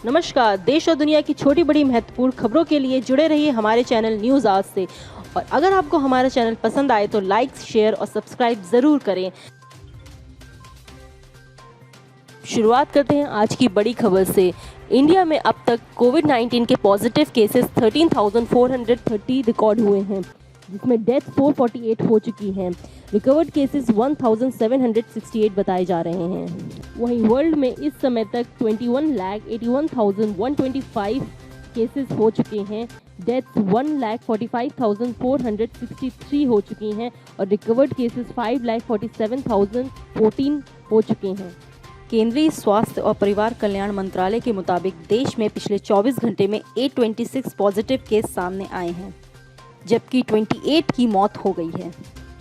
नमस्कार। देश और दुनिया की छोटी बड़ी महत्वपूर्ण खबरों के लिए जुड़े रहिए हमारे चैनल न्यूज़ आज से। और अगर आपको हमारा चैनल पसंद आए तो लाइक, शेयर और सब्सक्राइब ज़रूर करें। शुरुआत करते हैं आज की बड़ी खबर से। इंडिया में अब तक कोविड-19 के पॉजिटिव केसेस 13,430 रिकॉर्ड हुए हैं, जिसमें डेथ 448 हो चुकी हैं। रिकवर्ड केसेस 1,768 बताए जा रहे हैं। वहीं वर्ल्ड में इस समय तक 21,81,125 केसेस हो चुके हैं। डेथ्स 1,45,463 हो चुकी हैं और रिकवर्ड केसेस 5,47,014 हो चुके हैं। केंद्रीय स्वास्थ्य और परिवार कल्याण मंत्रालय के मुताबिक देश में पिछले 24 घंटे में 826 पॉजिटिव केस सामने आए हैं, जबकि 28 की मौत हो गई है।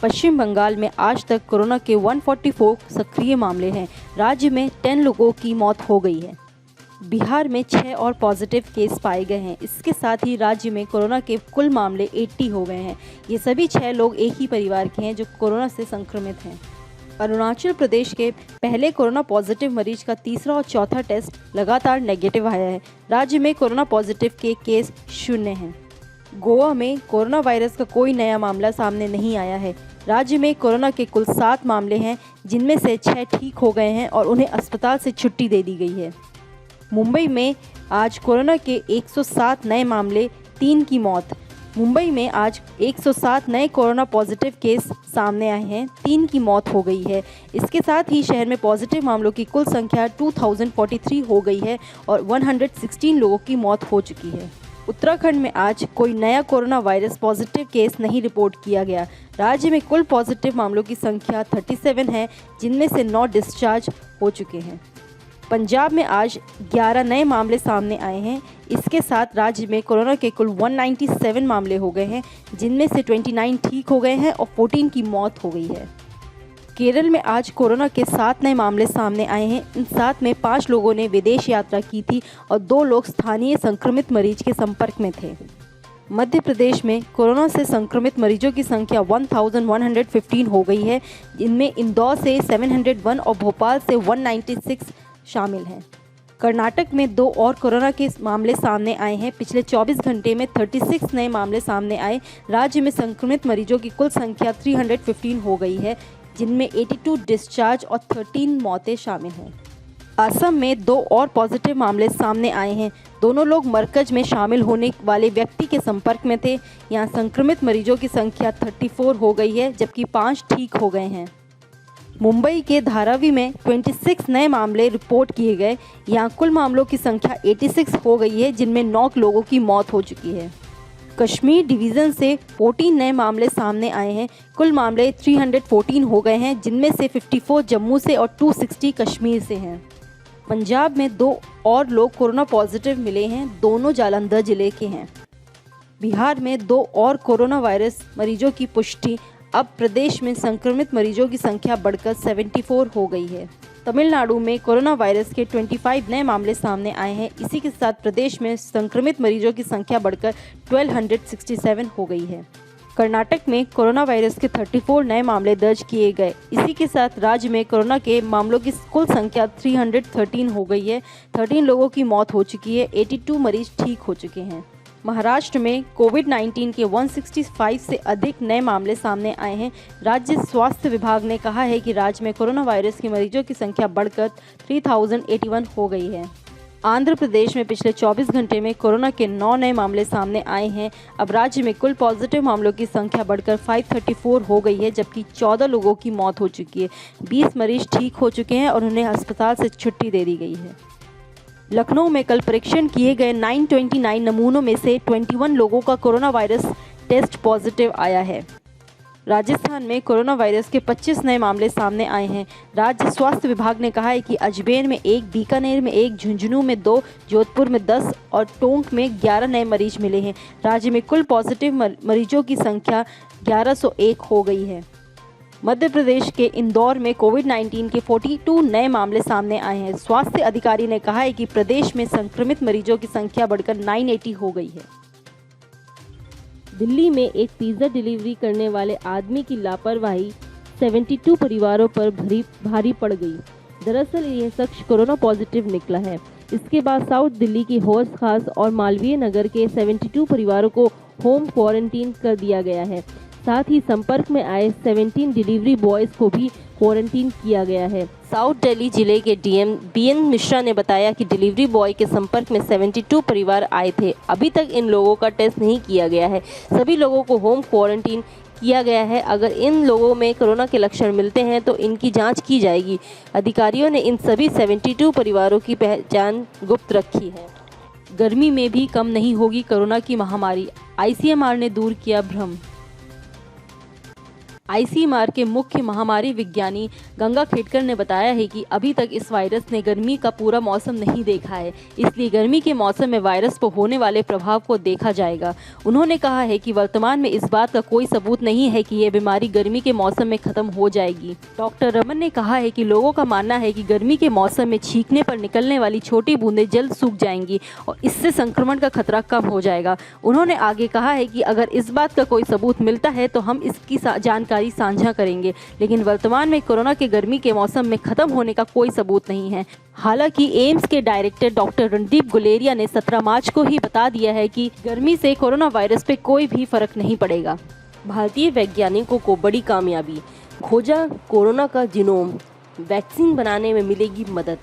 पश्चिम बंगाल में आज तक कोरोना के 144 सक्रिय मामले हैं। राज्य में 10 लोगों की मौत हो गई है। बिहार में 6 और पॉजिटिव केस पाए गए हैं। इसके साथ ही राज्य में कोरोना के कुल मामले 80 हो गए हैं। ये सभी 6 लोग एक ही परिवार के हैं जो कोरोना से संक्रमित हैं। अरुणाचल प्रदेश के पहले कोरोना पॉजिटिव मरीज का तीसरा और चौथा टेस्ट लगातार नेगेटिव आया है। राज्य में कोरोना पॉजिटिव के केस 0 हैं। गोवा में कोरोना वायरस का कोई नया मामला सामने नहीं आया है। राज्य में कोरोना के कुल 7 मामले हैं, जिनमें से 6 ठीक हो गए हैं और उन्हें अस्पताल से छुट्टी दे दी गई है। मुंबई में आज कोरोना के 107 नए मामले, 3 की मौत। मुंबई में आज 107 नए कोरोना पॉजिटिव केस सामने आए हैं, 3 की मौत हो गई है। इसके साथ ही शहर में पॉजिटिव मामलों की कुल संख्या 2043 हो गई है और 116 लोगों की मौत हो चुकी है। उत्तराखंड में आज कोई नया कोरोना वायरस पॉजिटिव केस नहीं रिपोर्ट किया गया। राज्य में कुल पॉजिटिव मामलों की संख्या 37 है, जिनमें से 9 डिस्चार्ज हो चुके हैं। पंजाब में आज 11 नए मामले सामने आए हैं। इसके साथ राज्य में कोरोना के कुल 197 मामले हो गए हैं, जिनमें से 29 ठीक हो गए हैं और 14 की मौत हो गई है। केरल में आज कोरोना के 7 नए मामले सामने आए हैं। इन 7 में 5 लोगों ने विदेश यात्रा की थी और 2 लोग स्थानीय संक्रमित मरीज के संपर्क में थे। मध्य प्रदेश में कोरोना से संक्रमित मरीजों की संख्या 1115 हो गई है, जिनमें इंदौर से 701 और भोपाल से 196 शामिल हैं। कर्नाटक में 2 और कोरोना के मामले सामने आए हैं। पिछले 24 घंटे में 36 नए मामले सामने आए। राज्य में संक्रमित मरीजों की कुल संख्या 315 हो गई है, जिनमें 82 डिस्चार्ज और 13 मौतें शामिल हैं। असम में 2 और पॉजिटिव मामले सामने आए हैं। दोनों लोग मरकज में शामिल होने वाले व्यक्ति के संपर्क में थे। यहाँ संक्रमित मरीजों की संख्या 34 हो गई है, जबकि 5 ठीक हो गए हैं। मुंबई के धारावी में 26 नए मामले रिपोर्ट किए गए। यहाँ कुल मामलों की संख्या 86 हो गई है, जिनमें 9 लोगों की मौत हो चुकी है। कश्मीर डिवीज़न से 14 नए मामले सामने आए हैं। कुल मामले 314 हो गए हैं, जिनमें से 54 जम्मू से और 260 कश्मीर से हैं। पंजाब में 2 और लोग कोरोना पॉजिटिव मिले हैं, दोनों जालंधर जिले के हैं। बिहार में 2 और कोरोना वायरस मरीजों की पुष्टि। अब प्रदेश में संक्रमित मरीजों की संख्या बढ़कर 74 हो गई है। तमिलनाडु में कोरोना वायरस के 25 नए मामले सामने आए हैं। इसी के साथ प्रदेश में संक्रमित मरीजों की संख्या बढ़कर 1267 हो गई है। कर्नाटक में कोरोना वायरस के 34 नए मामले दर्ज किए गए। इसी के साथ राज्य में कोरोना के मामलों की कुल संख्या 313 हो गई है। 13 लोगों की मौत हो चुकी है। 82 मरीज ठीक हो चुके हैं। महाराष्ट्र में कोविड-19 के 165 से अधिक नए मामले सामने आए हैं। राज्य स्वास्थ्य विभाग ने कहा है कि राज्य में कोरोना वायरस के मरीजों की संख्या बढ़कर 3081 हो गई है। आंध्र प्रदेश में पिछले 24 घंटे में कोरोना के 9 नए मामले सामने आए हैं। अब राज्य में कुल पॉजिटिव मामलों की संख्या बढ़कर 534 हो गई है, जबकि 14 लोगों की मौत हो चुकी है। 20 मरीज ठीक हो चुके हैं और उन्हें अस्पताल से छुट्टी दे दी गई है। लखनऊ में कल परीक्षण किए गए 929 नमूनों में से 21 लोगों का कोरोना वायरस टेस्ट पॉजिटिव आया है। राजस्थान में कोरोना वायरस के 25 नए मामले सामने आए हैं। राज्य स्वास्थ्य विभाग ने कहा है कि अजमेर में 1, बीकानेर में 1, झुंझुनू में 2, जोधपुर में 10 और टोंक में 11 नए मरीज मिले हैं। राज्य में कुल पॉजिटिव मरीजों की संख्या 1101 हो गई है। मध्य प्रदेश के इंदौर में कोविड-19 के 42 नए मामले सामने आए हैं। स्वास्थ्य अधिकारी ने कहा है कि प्रदेश में संक्रमित मरीजों की संख्या बढ़कर 980 हो गई है। दिल्ली में एक पिज्जा डिलीवरी करने वाले आदमी की लापरवाही 72 परिवारों पर भारी पड़ गई। दरअसल यह शख्स कोरोना पॉजिटिव निकला है। इसके बाद साउथ दिल्ली के हौज खास और मालवीय नगर के 72 परिवारों को होम क्वारंटीन कर दिया गया है। साथ ही संपर्क में आए 17 डिलीवरी बॉयज को भी क्वारंटीन किया गया है। साउथ दिल्ली जिले के डीएम बीएन मिश्रा ने बताया कि डिलीवरी बॉय के संपर्क में 72 परिवार आए थे। अभी तक इन लोगों का टेस्ट नहीं किया गया है। सभी लोगों को होम क्वारंटीन किया गया है। अगर इन लोगों में कोरोना के लक्षण मिलते हैं तो इनकी जांच की जाएगी। अधिकारियों ने इन सभी 72 परिवारों की पहचान गुप्त रखी है। गर्मी में भी कम नहीं होगी कोरोना की महामारी, आईसीएमआर ने दूर किया भ्रम। आईसीएमआर के मुख्य महामारी विज्ञानी गंगा खेडकर ने बताया है कि अभी तक इस वायरस ने गर्मी का पूरा मौसम नहीं देखा है, इसलिए गर्मी के मौसम में वायरस पर होने वाले प्रभाव को देखा जाएगा। उन्होंने कहा है कि वर्तमान में इस बात का कोई सबूत नहीं है कि यह बीमारी गर्मी के मौसम में खत्म हो जाएगी। डॉक्टर रमन ने कहा है कि लोगों का मानना है कि गर्मी के मौसम में छींकने पर निकलने वाली छोटी बूंदें जल्द सूख जाएंगी और इससे संक्रमण का खतरा कम हो जाएगा। उन्होंने आगे कहा है कि अगर इस बात का कोई सबूत मिलता है तो हम इसकी जानकारी साझा करेंगे, लेकिन वर्तमान में कोरोना के गर्मी के मौसम में खत्म होने का कोई सबूत नहीं है। हालांकि एम्स के डायरेक्टर डॉक्टर रणदीप गुलेरिया ने 17 मार्च को ही बता दिया है कि गर्मी से कोरोना वायरस पे कोई भी फर्क नहीं पड़ेगा। भारतीय वैज्ञानिकों को बड़ी कामयाबी, खोजा कोरोना का जीनोम, वैक्सीन बनाने में मिलेगी मदद।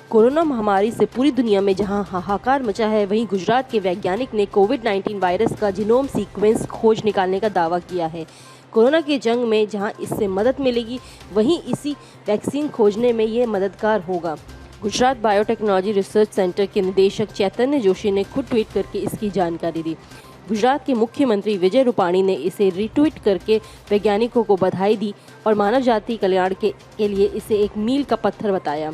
कोरोना महामारी से पूरी दुनिया में जहां हाहाकार मचा है, वहीं गुजरात के वैज्ञानिक ने कोविड-19 वायरस का जीनोम सीक्वेंस खोज निकालने का दावा किया है। कोरोना की जंग में जहां इससे मदद मिलेगी, वहीं इसी वैक्सीन खोजने में ये मददगार होगा। गुजरात बायोटेक्नोलॉजी रिसर्च सेंटर के निदेशक चैतन्य जोशी ने खुद ट्वीट करके इसकी जानकारी दी। गुजरात के मुख्यमंत्री विजय रूपाणी ने इसे रीट्वीट करके वैज्ञानिकों को बधाई दी और मानव जाति कल्याण के लिए इसे एक मील का पत्थर बताया।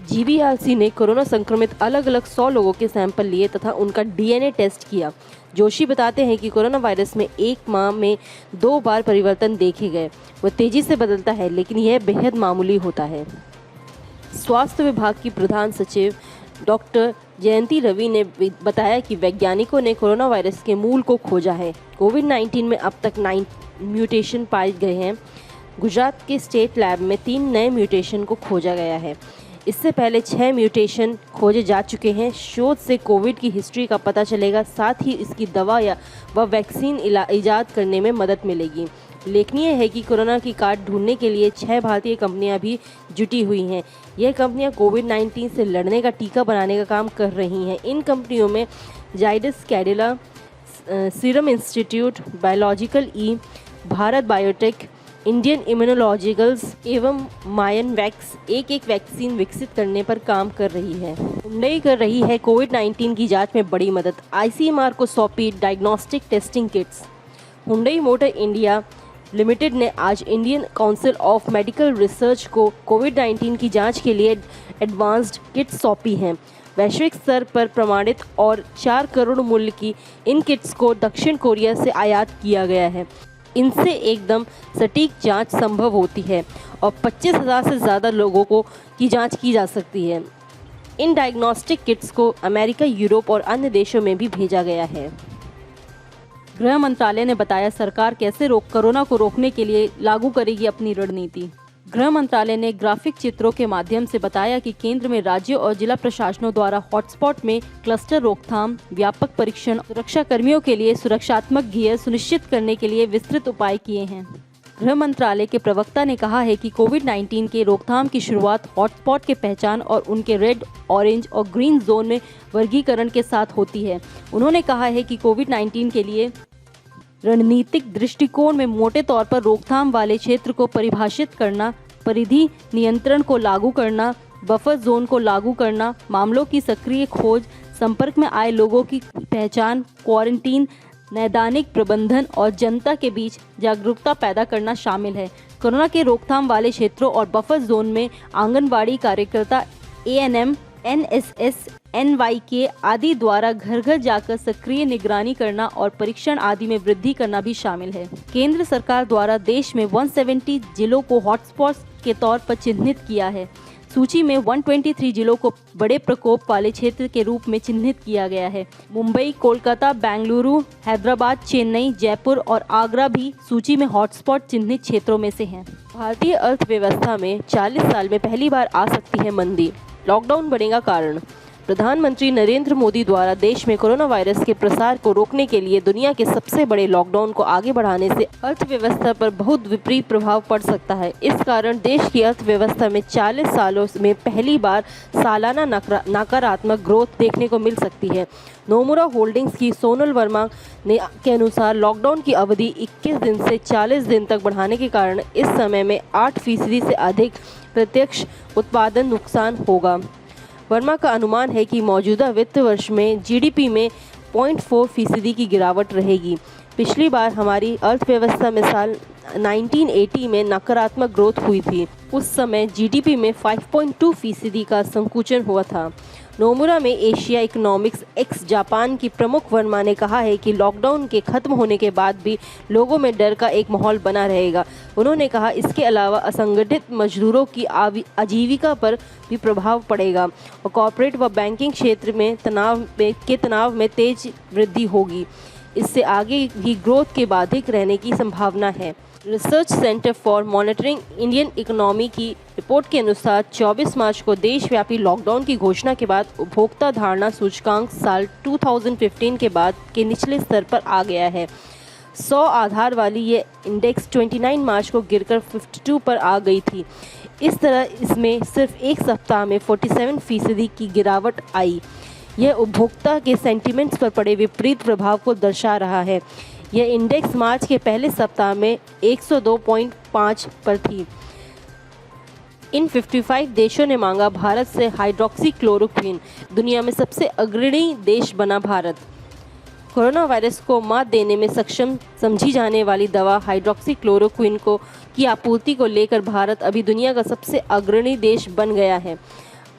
जीबीआरसी ने कोरोना संक्रमित अलग अलग 100 लोगों के सैंपल लिए तथा उनका डीएनए टेस्ट किया। जोशी बताते हैं कि कोरोना वायरस में एक माह में 2 बार परिवर्तन देखे गए। वह तेजी से बदलता है, लेकिन यह बेहद मामूली होता है। स्वास्थ्य विभाग की प्रधान सचिव डॉक्टर जयंती रवि ने बताया कि वैज्ञानिकों ने कोरोना वायरस के मूल को खोजा है। कोविड-19 में अब तक 9 म्यूटेशन पाए गए हैं। गुजरात के स्टेट लैब में 3 नए म्यूटेशन को खोजा गया है। इससे पहले 6 म्यूटेशन खोजे जा चुके हैं। शोध से कोविड की हिस्ट्री का पता चलेगा, साथ ही इसकी दवा या वैक्सीन इजाद करने में मदद मिलेगी। उल्लेखनीय है कि कोरोना की काट ढूंढने के लिए 6 भारतीय कंपनियां भी जुटी हुई हैं। यह कंपनियां कोविड-19 से लड़ने का टीका बनाने का काम कर रही हैं। इन कंपनियों में जाइडस कैडिला, सीरम इंस्टीट्यूट, बायोलॉजिकल ई, भारत बायोटेक, इंडियन इम्यूनोलॉजिकल्स एवं मायन वैक्स एक वैक्सीन विकसित करने पर काम कर रही है। हुंडई कर रही है कोविड-19 की जांच में बड़ी मदद, आईसीएमआर को सौंपी diagnostic testing kits. Hyundai Motor India Limited ने आज Indian Council of Medical Research को कोविड-19 की जांच के लिए एडवांस्ड किट्स सौंपी हैं। वैश्विक स्तर पर प्रमाणित और 4 करोड़ मूल्य की इन किट्स को दक्षिण कोरिया से आयात किया गया है। इनसे एकदम सटीक जांच संभव होती है और 25,000 से ज़्यादा लोगों की जांच की जा सकती है। इन डायग्नोस्टिक किट्स को अमेरिका, यूरोप और अन्य देशों में भी भेजा गया है। गृह मंत्रालय ने बताया सरकार कैसे कोरोना को रोकने के लिए लागू करेगी अपनी रणनीति। गृह मंत्रालय ने ग्राफिक चित्रों के माध्यम से बताया कि केंद्र में राज्यों और जिला प्रशासनों द्वारा हॉटस्पॉट में क्लस्टर रोकथाम, व्यापक परीक्षण, सुरक्षा कर्मियों के लिए सुरक्षात्मक गियर सुनिश्चित करने के लिए विस्तृत उपाय किए हैं। गृह मंत्रालय के प्रवक्ता ने कहा है कि कोविड-19 के रोकथाम की शुरुआत हॉटस्पॉट के पहचान और उनके रेड, ऑरेंज और ग्रीन जोन में वर्गीकरण के साथ होती है। उन्होंने कहा है कि कोविड-19 के लिए रणनीतिक दृष्टिकोण में मोटे तौर पर रोकथाम वाले क्षेत्र को परिभाषित करना, परिधि नियंत्रण को लागू करना, बफर जोन को लागू करना, मामलों की सक्रिय खोज, संपर्क में आए लोगों की पहचान, क्वारंटीन, नैदानिक प्रबंधन और जनता के बीच जागरूकता पैदा करना शामिल है। कोरोना के रोकथाम वाले क्षेत्रों और बफर जोन में आंगनबाड़ी कार्यकर्ता, एएनएम, एनएसएस, एनवाईके आदि द्वारा घर घर जाकर सक्रिय निगरानी करना और परीक्षण आदि में वृद्धि करना भी शामिल है। केंद्र सरकार द्वारा देश में 170 जिलों को हॉटस्पॉट के तौर पर चिन्हित किया है। सूची में 123 जिलों को बड़े प्रकोप वाले क्षेत्र के रूप में चिन्हित किया गया है। मुंबई, कोलकाता, बेंगलुरु, हैदराबाद, चेन्नई, जयपुर और आगरा भी सूची में हॉटस्पॉट चिन्हित क्षेत्रों में से हैं। भारतीय अर्थव्यवस्था में 40 साल में पहली बार आ सकती है मंदी। लॉकडाउन बनेगा कारण। प्रधानमंत्री नरेंद्र मोदी द्वारा देश में कोरोना वायरस के प्रसार को रोकने के लिए दुनिया के सबसे बड़े लॉकडाउन को आगे बढ़ाने से अर्थव्यवस्था पर बहुत विपरीत प्रभाव पड़ सकता है। इस कारण देश की अर्थव्यवस्था में 40 सालों में पहली बार सालाना नकारात्मक ग्रोथ देखने को मिल सकती है। नोमुरा होल्डिंग्स की सोनल वर्मा के अनुसार लॉकडाउन की अवधि 21 दिन से 40 दिन तक बढ़ाने के कारण इस समय में 8% से अधिक प्रत्यक्ष उत्पादन नुकसान होगा। वर्मा का अनुमान है कि मौजूदा वित्त वर्ष में जीडीपी में 0.4% की गिरावट रहेगी। पिछली बार हमारी अर्थव्यवस्था में साल 1980 में नकारात्मक ग्रोथ हुई थी। उस समय जीडीपी में 5.2% का संकुचन हुआ था। नोमुरा में एशिया इकोनॉमिक्स एक्स जापान की प्रमुख वर्मा ने कहा है कि लॉकडाउन के खत्म होने के बाद भी लोगों में डर का एक माहौल बना रहेगा। उन्होंने कहा इसके अलावा असंगठित मजदूरों की आजीविका पर भी प्रभाव पड़ेगा और कॉर्पोरेट व बैंकिंग क्षेत्र में तनाव में तेज वृद्धि होगी। इससे आगे भी ग्रोथ के बाधित रहने की संभावना है। Research centre for monitoring Indian economy की रिपोर्ट के अनुसार 24 मार्च को देशव्यापी लॉकडाउन की घोषणा के बाद उपभोक्ता धारणा सूचकांक साल 2015 के बाद के निचले स्तर पर आ गया है। 100 आधार वाली ये इंडेक्स 29 मार्च को गिरकर 52 पर आ गई थी। इस तरह इसमें सिर्फ एक सप्ताह में 47% की गिरावट आई। यह उपभोक्ता के सेंटिमेंट्स पर पड़े विपरीत प्रभाव को दर्शा रहा है। यह इंडेक्स मार्च के पहले सप्ताह में 102.5 पर थी। इन 55 देशों ने मांगा भारत से हाइड्रोक्सीक्लोरोक्विन। दुनिया में सबसे अग्रणी देश बना भारत। कोरोना वायरस को मात देने में सक्षम समझी जाने वाली दवा हाइड्रोक्सीक्लोरोक्विन की आपूर्ति को लेकर भारत अभी दुनिया का सबसे अग्रणी देश बन गया है।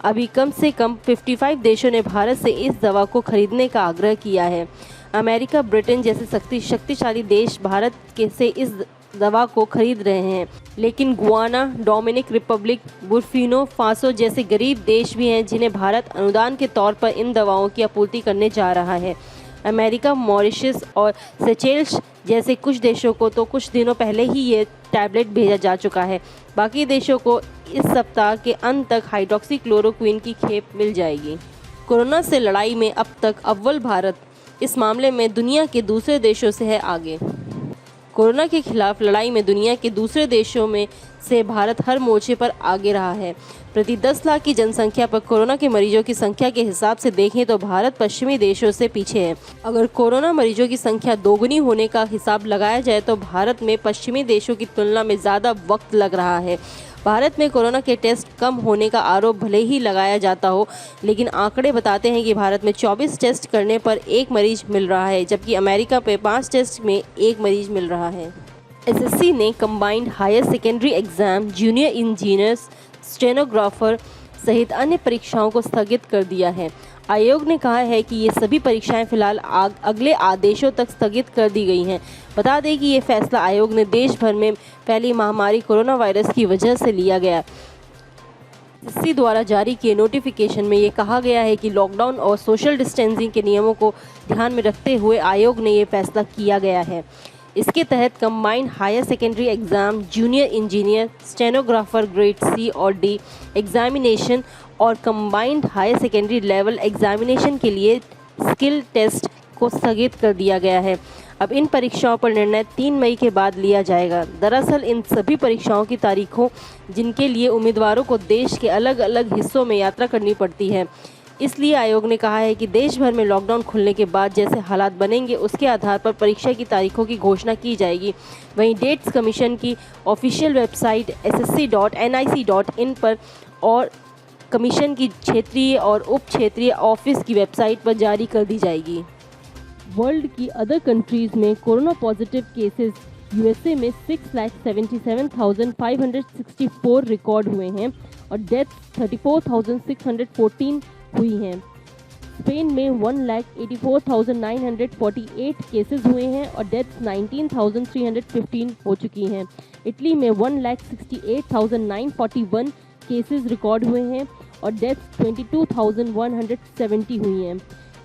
अभी कम से कम 55 देशों ने भारत से इस दवा को खरीदने का आग्रह किया है। अमेरिका, ब्रिटेन जैसे शक्तिशाली देश भारत से इस दवा को खरीद रहे हैं, लेकिन Guyana, Dominic Republic, Burkina Faso जैसे गरीब देश भी हैं जिन्हें भारत अनुदान के तौर पर इन दवाओं की आपूर्ति करने जा रहा है। अमेरिका, मॉरिशस और सेचेल्स जैसे कुछ देशों को तो कुछ दिनों पहले ही ये टैबलेट भेजा जा चुका है। बाकी देशों को इस सप्ताह के अंत तक हाइड्रोक्सीक्लोरोक्विन की खेप मिल जाएगी। कोरोना से लड़ाई में अब तक अव्वल भारत इस मामले में दुनिया के दूसरे देशों से है आगे। कोरोना के खिलाफ लड़ाई में दुनिया के दूसरे देशों में से भारत हर मोर्चे पर आगे रहा है। प्रति 10 लाख की जनसंख्या पर कोरोना के मरीजों की संख्या के हिसाब से देखें तो भारत पश्चिमी देशों से पीछे है। अगर कोरोना मरीजों की संख्या दोगुनी होने का हिसाब लगाया जाए तो भारत में पश्चिमी देशों की तुलना में ज़्यादा वक्त लग रहा है। भारत में कोरोना के टेस्ट कम होने का आरोप भले ही लगाया जाता हो, लेकिन आंकड़े बताते हैं कि भारत में 24 टेस्ट करने पर 1 मरीज मिल रहा है, जबकि अमेरिका पे 5 टेस्ट में 1 मरीज मिल रहा है। एसएससी ने combined higher secondary exam, junior engineers, stenographer सहित अन्य परीक्षाओं को स्थगित कर दिया है। आयोग ने कहा है कि ये सभी परीक्षाएं फिलहाल अगले आदेशों तक स्थगित कर दी गई हैं। बता दें कि ये फैसला आयोग ने देश भर में फैली महामारी कोरोना वायरस की वजह से लिया गया। एसएससी द्वारा जारी किए नोटिफिकेशन में ये कहा गया है कि लॉकडाउन और सोशल डिस्टेंसिंग के नियमों को ध्यान में रखते हुए आयोग ने ये फैसला किया गया है। इसके तहत combined higher secondary exam, junior engineer, stenographer grade C और डी एग्जामिनेशन और combined higher secondary level examination के लिए स्किल टेस्ट को स्थगित कर दिया गया है। अब इन परीक्षाओं पर निर्णय 3 मई के बाद लिया जाएगा। दरअसल इन सभी परीक्षाओं की तारीखों जिनके लिए उम्मीदवारों को देश के अलग अलग हिस्सों में यात्रा करनी पड़ती है, इसलिए आयोग ने कहा है कि देश भर में लॉकडाउन खुलने के बाद जैसे हालात बनेंगे उसके आधार पर परीक्षा की तारीखों की घोषणा की जाएगी। वहीं डेट्स कमीशन की ऑफिशियल वेबसाइट ssc.nic.in पर और कमीशन की क्षेत्रीय और उप क्षेत्रीय ऑफिस की वेबसाइट पर जारी कर दी जाएगी। वर्ल्ड की अदर कंट्रीज़ में कोरोना पॉजिटिव केसेस यूएसए में 6,77,564 रिकॉर्ड हुए हैं और डेथ 34,614 हुई हैं। स्पेन में 1,84,948 केसेस हुए हैं और डेथ्स 19,315 हो चुकी हैं। इटली में 1,68,941 केसेस रिकॉर्ड हुए हैं और डेथ्स 22,170 हुई हैं।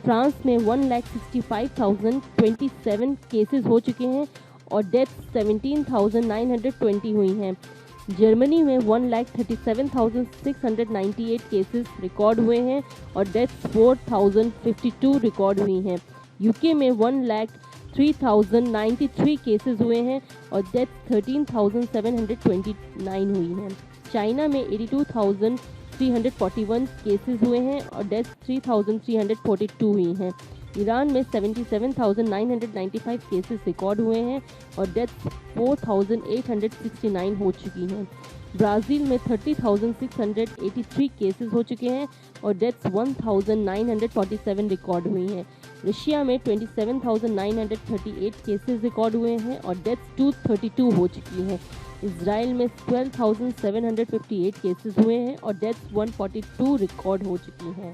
फ्रांस में 1,65,027 केसेस हो चुके हैं और डेथ्स 17,920 हुई हैं। जर्मनी में 1,37,698 केसेस रिकॉर्ड हुए हैं और डेथ्स 4,052 रिकॉर्ड हुई हैं। यूके में 1,03,093 केसेस हुए हैं और डेथ्स 13,729 हुई हैं। चाइना में 82,341 केसेस हुए हैं और डेथ्स 3,342 हुई हैं। ईरान में 77,995 केसेस रिकॉर्ड हुए हैं और डेथ्स 4,869 हो चुकी हैं। ब्राज़ील में 30,683 केसेस हो चुके हैं और डेथ्स 1,947 रिकॉर्ड हुई हैं। रशिया में 27,938 केसेस रिकॉर्ड हुए हैं और डेथ्स 232 हो चुकी हैं। इजराइल में 12,758 केसेस हुए हैं और डेथ्स 142 रिकॉर्ड हो चुकी हैं।